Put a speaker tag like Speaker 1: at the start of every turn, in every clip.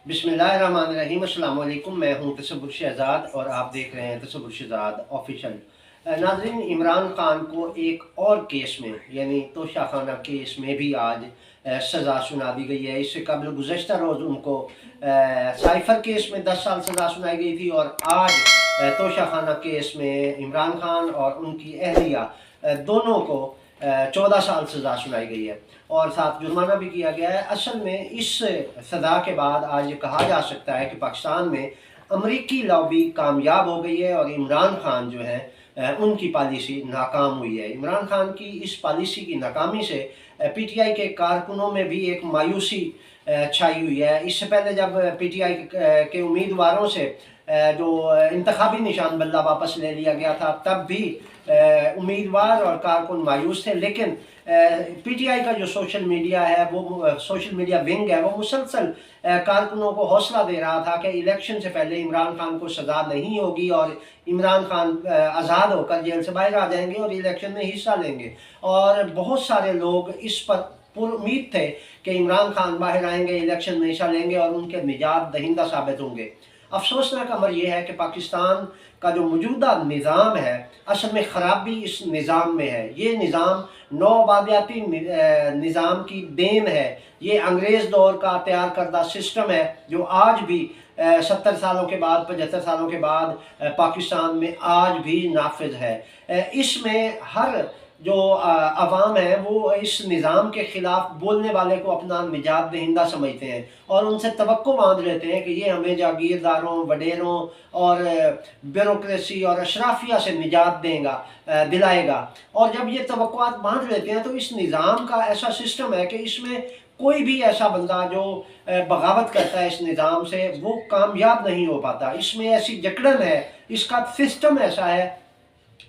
Speaker 1: बिस्मिल्लाहिर्रहमानिर्रहीम। अस्सलाम वालेकुम। मैं हूं तसव्वुर शहजाद और आप देख रहे हैं तसव्वुर शहजाद ऑफिशियल। नाज़रीन, इमरान खान को एक और केस में यानी तोशाखाना केस में भी आज सज़ा सुना दी गई है। इससे कबल गुज़श्ता रोज़ उनको साइफ़र केस में 10 साल सज़ा सुनाई गई थी और आज तोशाखाना केस में इमरान खान और उनकी अहलिया दोनों को 14 साल सज़ा सुनाई गई है और साथ जुर्माना भी किया गया है। असल में इस सज़ा के बाद आज ये कहा जा सकता है कि पाकिस्तान में अमरीकी लॉबी कामयाब हो गई है और इमरान खान जो है उनकी पॉलिसी नाकाम हुई है। इमरान खान की इस पॉलिसी की नाकामी से पीटीआई के कारकुनों में भी एक मायूसी छाई हुई है। इससे पहले जब पीटीआई के उम्मीदवारों से जो इंतखाबी निशान बल्ला वापस ले लिया गया था, तब भी उम्मीदवार और कारकुन मायूस थे, लेकिन पीटीआई का जो सोशल मीडिया है, वो सोशल मीडिया विंग है, वो मुसलसल कारकुनों को हौसला दे रहा था कि इलेक्शन से पहले इमरान खान को सज़ा नहीं होगी और इमरान खान आज़ाद होकर जेल से बाहर आ जाएंगे और इलेक्शन में हिस्सा लेंगे। और बहुत सारे लोग इस पर पुरुम्मीद थे कि इमरान खान बाहर आएंगे, इलेक्शन में हिस्सा लेंगे और उनके निजात दहिंदा साबित होंगे। अफसोसनाक अमर यह है कि पाकिस्तान का जो मौजूदा निज़ाम है, असल में ख़राबी इस निज़ाम में है। ये निज़ाम नौआबादियाती निज़ाम की देन है। ये अंग्रेज़ दौर का तैयार करदा सिस्टम है जो आज भी 70 सालों के बाद, 75 सालों के बाद पाकिस्तान में आज भी नाफिज है। इसमें हर जो अवाम है वो इस निज़ाम के ख़िलाफ़ बोलने वाले को अपना निजात दहिंदा समझते हैं और उनसे तवक्को बांध लेते हैं कि ये हमें जागीरदारों, वडेरों और ब्यूरोक्रेसी और अशराफिया से निजात दिलाएगा। और जब ये तवक्कुआत बांध लेते हैं तो इस निज़ाम का ऐसा सिस्टम है कि इसमें कोई भी ऐसा बंदा जो बगावत करता है इस निज़ाम से, वो कामयाब नहीं हो पाता। इसमें ऐसी जकड़न है, इसका सिस्टम ऐसा है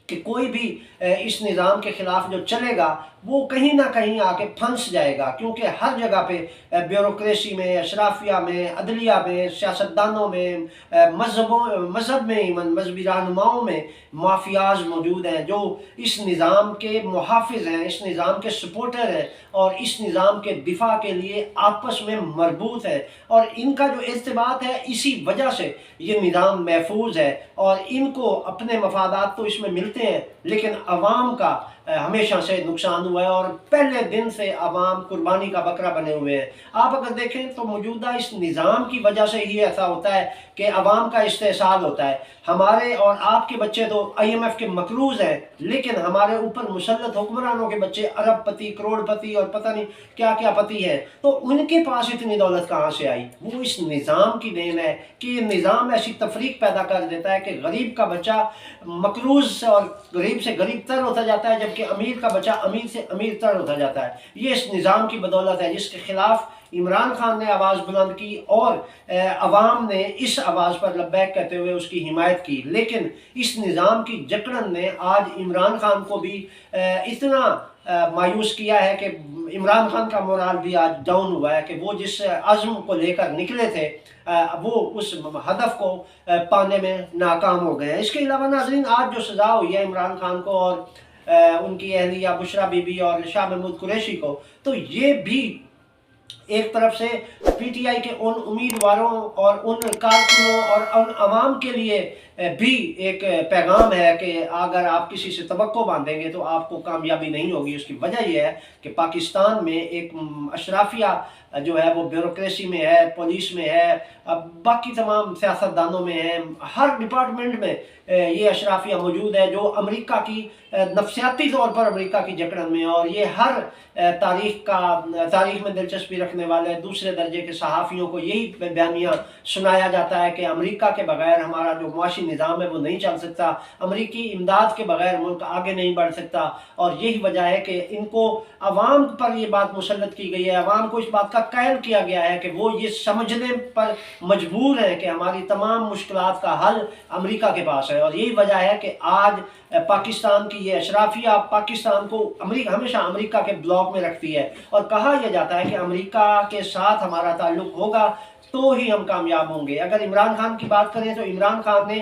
Speaker 1: कि कोई भी इस निज़ाम के ख़िलाफ़ जो चलेगा वो कहीं ना कहीं आके फंस जाएगा, क्योंकि हर जगह पे ब्यूरोक्रेसी में, अशराफिया में, अदलिया में, सियासतदानों में, मज़हब में, मजहबी रहनुमाओं में माफियाज मौजूद हैं जो इस निज़ाम के मुहाफ़िज़ हैं, इस निज़ाम के सपोर्टर हैं और इस निज़ाम के दिफा के लिए आपस में मरबूत है। और इनका जो इर्तिबात है, इसी वजह से ये निज़ाम महफूज है और इनको अपने मफादात तो इसमें मिलते हैं, लेकिन अवाम का हमेशा से नुकसान हुआ है और पहले दिन से अवाम कुर्बानी का बकरा बने हुए हैं। आप अगर देखें तो मौजूदा इस निज़ाम की वजह से ही ऐसा होता है कि अवाम का इस्तेसाल होता है। हमारे और आपके बच्चे तो IMF के मकरूज़ हैं, लेकिन हमारे ऊपर मुसल्लत हुक्मरानों के बच्चे अरबपति, करोड़पति और पता नहीं क्या क्या पति हैं। तो उनके पास इतनी दौलत कहाँ से आई? वो इस निज़ाम की देन है कि निज़ाम ऐसी तफरीक पैदा कर देता है कि गरीब का बच्चा मकरूज़ और गरीब से गरीब तर होता जाता है, जबकि अमीर का बच्चा अमीर से अमीर तर होता जाता है। ये इस निज़ाम की बदौलत है जिसके खिलाफ इमरान खान ने आवाज़ बुलंद की और अवाम ने इस आवाज़ पर लब्बैक कहते हुए उसकी हिमायत की। लेकिन इस निज़ाम की जकड़न ने आज इमरान खान को भी इतना मायूस किया है कि इमरान खान का मोराल भी आज डाउन हुआ है कि वो जिस अज़्म को लेकर निकले थे वो उस हदफ को पाने में नाकाम हो गए हैं। इसके अलावा नाज़रीन, आज जो सज़ा हुई है इमरान खान को और उनकी अहलिया बुशरा बीबी और शाह महमूद कुरैशी को, तो ये भी एक तरफ से पीटीआई के उन उम्मीदवारों और उन कारकुनों और उन अवाम के लिए भी एक पैगाम है कि अगर आप किसी से तवक्को बांधेंगे तो आपको कामयाबी नहीं होगी। उसकी वजह यह है कि पाकिस्तान में एक अशराफिया जो है वो ब्यूरोक्रेसी में है, पुलिस में है, बाकी तमाम सियासतदानों में है, हर डिपार्टमेंट में ये अशराफिया मौजूद है जो अमेरिका की नफसियाती तौर पर अमेरिका की जकड़न में है। और ये हर तारीख में दिलचस्पी रखने वाले दूसरे दर्जे के सहाफ़ियों को यही बयानिया सुनाया जाता है कि अमेरिका के बगैर हमारा जो मुआशी निज़ाम है वो नहीं चल सकता, अमेरिकी इमदाद के बगैर मुल्क आगे नहीं बढ़ सकता। और यही वजह है कि इनको अवाम पर ये बात मुसल्लत की गई है, अवाम को इस बात का कायल किया गया है कि वो ये समझने पर मजबूर है कि हमारी तमाम मुश्किलात का हल अमेरिका के पास है। और यही वजह है कि आज पाकिस्तान की ये अशराफिया पाकिस्तान को हमेशा अमेरिका के ब्लॉक में रखती है और कहा यह जाता है कि अमेरिका के साथ हमारा ताल्लुक़ होगा तो ही हम कामयाब होंगे। अगर इमरान खान की बात करें तो इमरान खान ने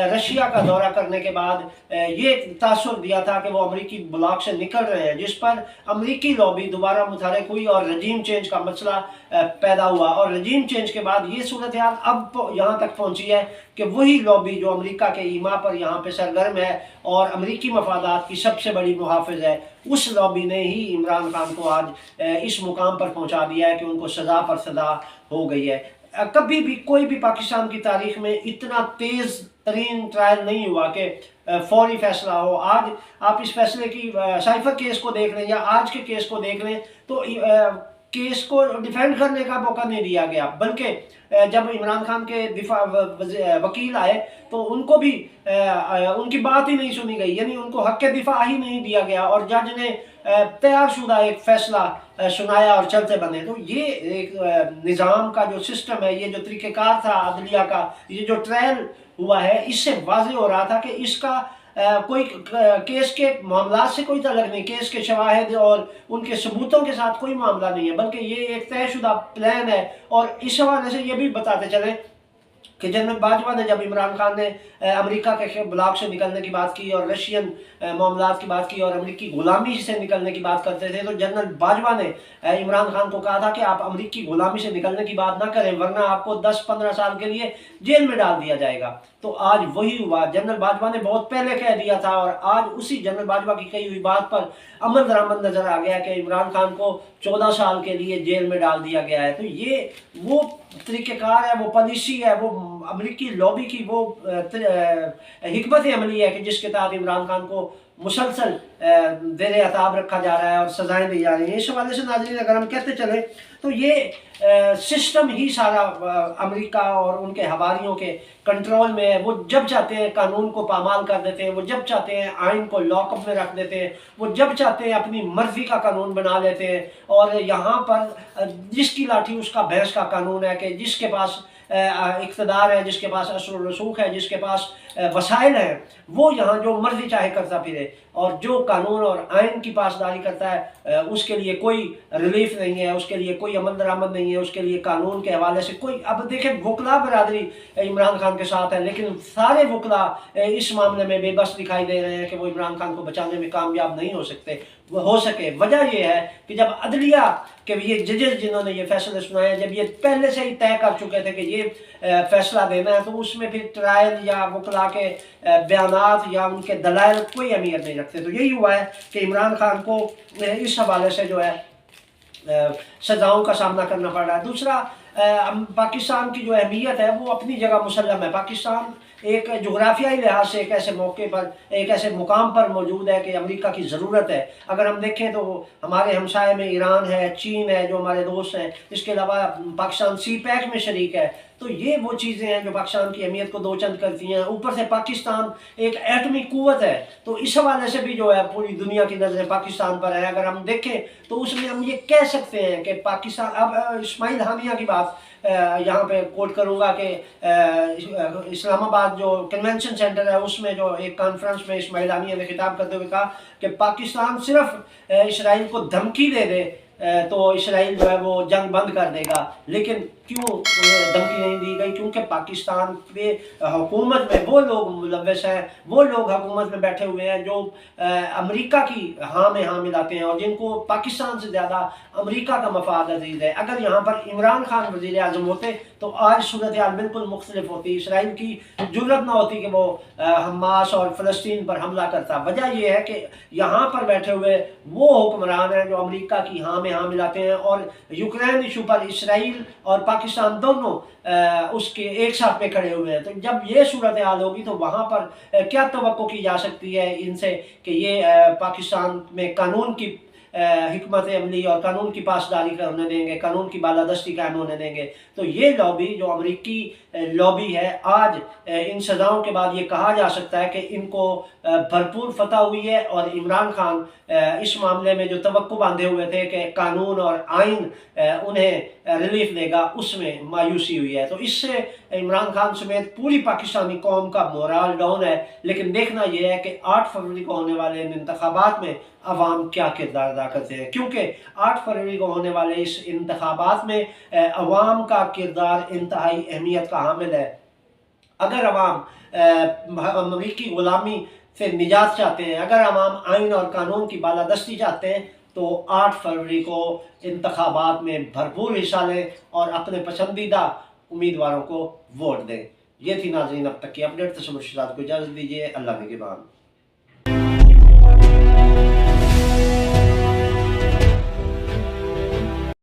Speaker 1: रशिया का दौरा करने के बाद ये तासुर दिया था कि वो अमरीकी ब्लॉक से निकल रहे हैं, जिस पर अमरीकी लॉबी दोबारा मुतहरक हुई और रजीम चेंज का मसला पैदा हुआ। और रजीम चेंज के बाद ये सूरत हाल अब यहाँ तक पहुँची है कि वही लॉबी जो अमरीका के ईमा पर यहाँ पे सरगर्म है और अमरीकी मफादात की सबसे बड़ी मुहाफिज है, उस लॉबी ने ही इमरान खान को आज इस मुकाम पर पहुँचा दिया है कि उनको सज़ा पर सज़ा हो गई है। कभी भी कोई भी पाकिस्तान की तारीख में इतना तेज़ तरीन ट्रायल नहीं हुआ कि फौरी फैसला हो। आज आप इस फैसले की साइफर केस को देख लें या आज के केस को देख लें तो केस को डिफेंड करने का मौका नहीं दिया गया, बल्कि जब इमरान खान के दिफा वकील आए तो उनको भी उनकी बात ही नहीं सुनी गई, यानी उनको हक के दिफा ही नहीं दिया गया और जज ने तैयारशुदा एक फैसला सुनाया और चलते बने। तो ये एक निज़ाम का जो सिस्टम है, ये जो तरीक़ेकार था अदलिया का, ये जो ट्रायल हुआ है, इससे वाज़ेह हो रहा था कि इसका कोई केस के मामला से कोई तल्लुक़ नहीं, केस के शवाहिद और उनके सबूतों के साथ कोई मामला नहीं है, बल्कि ये एक तयशुदा प्लान है। और इस हवाले से ये भी बताते चलें कि जनरल बाजवा ने जब इमरान खान ने अमेरिका के ब्लॉक से निकलने की बात की और रशियन मामलात की बात की और अमेरिकी गुलामी से निकलने की बात करते थे, तो जनरल बाजवा ने इमरान खान को कहा था कि आप अमेरिकी गुलामी से निकलने की बात ना करें, वरना आपको 10-15 साल के लिए जेल में डाल दिया जाएगा। तो आज वही हुआ। जनरल बाजवा ने बहुत पहले कह दिया था और आज उसी जनरल बाजवा की कही हुई बात पर अमल दरामद नजर आ गया कि इमरान खान को 14 साल के लिए जेल में डाल दिया गया है। तो ये वो तरीक़ेकार है, वो पॉलिसी है, वो अमेरिकी लॉबी की वो हिकमत अमली है कि जिसके तहत इमरान खान को मुसलसल ज़ेर अताब रखा जा रहा है और सज़ाएँ दी जा रही हैं। इस हवाले से नाज़रीन अगर हम कहते चलें तो ये सिस्टम ही सारा अमेरिका और उनके हवारियों के कंट्रोल में है। वो जब चाहते हैं कानून को पामाल कर देते हैं, वो जब चाहते हैं आइन को लॉकअप में रख देते हैं, वो जब चाहते हैं अपनी मर्जी का कानून बना लेते हैं। और यहाँ पर जिसकी लाठी उसका भैंस का कानून है कि जिसके पास इक़्तिदार है, जिसके पास असर रसूख है, जिसके पास वसाइल हैं, वो यहाँ जो मर्जी चाहे करता फिरे और जो कानून और आइन की पासदारी करता है उसके लिए कोई रिलीफ नहीं है, उसके लिए कोई अमल दरामद नहीं है, उसके लिए कानून के हवाले से कोई। अब देखें वकला बरादरी इमरान खान के साथ है, लेकिन सारे वकला इस मामले में बेबस दिखाई दे रहे हैं कि वो इमरान खान को बचाने में कामयाब नहीं हो सके। वजह यह है कि जब अदलिया के ये जजेस जिन्होंने ये फैसले सुनाए, जब ये पहले से ही तय कर चुके थे कि ये फैसला देना है, तो उसमें फिर ट्रायल या वकला के बयानात या उनके दलाइल कोई अहमियत नहीं रखते। तो यही हुआ है कि इमरान खान को इस हवाले से जो है सज़ाओं का सामना करना पड़ रहा है। दूसरा, पाकिस्तान की जो अहमियत है वो अपनी जगह मुसल्लम है। पाकिस्तान एक जोग्राफियाई लिहाज से एक ऐसे मौके पर, एक ऐसे मुकाम पर मौजूद है कि अमेरिका की ज़रूरत है। अगर हम देखें तो हमारे हमसाये में ईरान है, चीन है जो हमारे दोस्त हैं, इसके अलावा पाकिस्तान CPEC में शरीक है। तो ये वो चीज़ें हैं जो पाकिस्तान की अहमियत को दो चंद करती हैं। ऊपर से पाकिस्तान एक एटमी कुव्वत है, तो इस हवाले से भी जो है पूरी दुनिया की नज़रें पाकिस्तान पर है। अगर हम देखें तो उसमें हम ये कह सकते हैं कि पाकिस्तान, अब इस्माइल हानिया की बात यहाँ पे कोट करूँगा कि इस्लामाबाद जो कन्वेंशन सेंटर है उसमें जो एक कॉन्फ्रेंस में इस्माइल हानिया ने खिताब करते हुए कहा कि पाकिस्तान सिर्फ इसराइल को धमकी दे दे तो इसराइल जो है वो जंग बंद कर देगा। लेकिन क्यों धमकी नहीं दी गई? क्योंकि पाकिस्तान के हुकूमत में वो लोग मुलव्वस हैं, वो लोग हुकूमत में बैठे हुए हैं जो अमेरिका की हाँ में हाँ मिलाते हैं और जिनको पाकिस्तान से ज़्यादा अमेरिका का मफाद अजीज़ है। अगर यहाँ पर इमरान खान वज़ीर आज़म होते तो आज सूरत हाल बिल्कुल मुख्तलिफ होती। इसराइल की जुर्रत ना होती कि वो हमास और फ़लस्तीन पर हमला करता। वजह यह है कि यहाँ पर बैठे हुए वो हुक्मरान हैं जो अमेरिका की हाँ में हाँ मिलाते हैं और यूक्रेन इशू पर इसराइल और पाकिस्तान दोनों उसके एक साथ में खड़े हुए हैं। तो जब ये सूरत हाल होगी तो वहाँ पर क्या तवक्को की जा सकती है इनसे कि ये पाकिस्तान में कानून की हिकमत अमली और कानून की पासदारी का होने देंगे, कानून की बालादस्ती कायम होने देंगे। तो ये लॉबी जो अमरीकी लॉबी है, आज इन सज़ाओं के बाद ये कहा जा सकता है कि इनको भरपूर फतह हुई है और इमरान खान इस मामले में जो तवक्को बांधे हुए थे कि कानून और आइन उन्हें रिलीफ देगा, उसमें मायूसी हुई है। तो इससे इमरान खान समेत पूरी पाकिस्तानी कौम का मोराल डाउन है। लेकिन देखना यह है कि 8 फरवरी को होने वाले इंतखाबात में عوام کیا کردار ادا کرتے ہیں، کیونکہ 8 فروری کو ہونے والے اس انتخابات میں عوام کا کردار انتہائی اہمیت کا حامل ہے۔ اگر عوام امریکی غلامی سے نجات چاہتے ہیں، اگر عوام آئین اور قانون کی بالادستی چاہتے ہیں، تو 8 فروری کو انتخابات میں بھرپور حصہ لیں اور اپنے پسندیدہ امیدواروں کو ووٹ دیں۔ یہ تھی ناظرین اب تک کی اپڈیٹ۔ تصور شہزاد کو اجازت دیجیے، اللہ نگہبان۔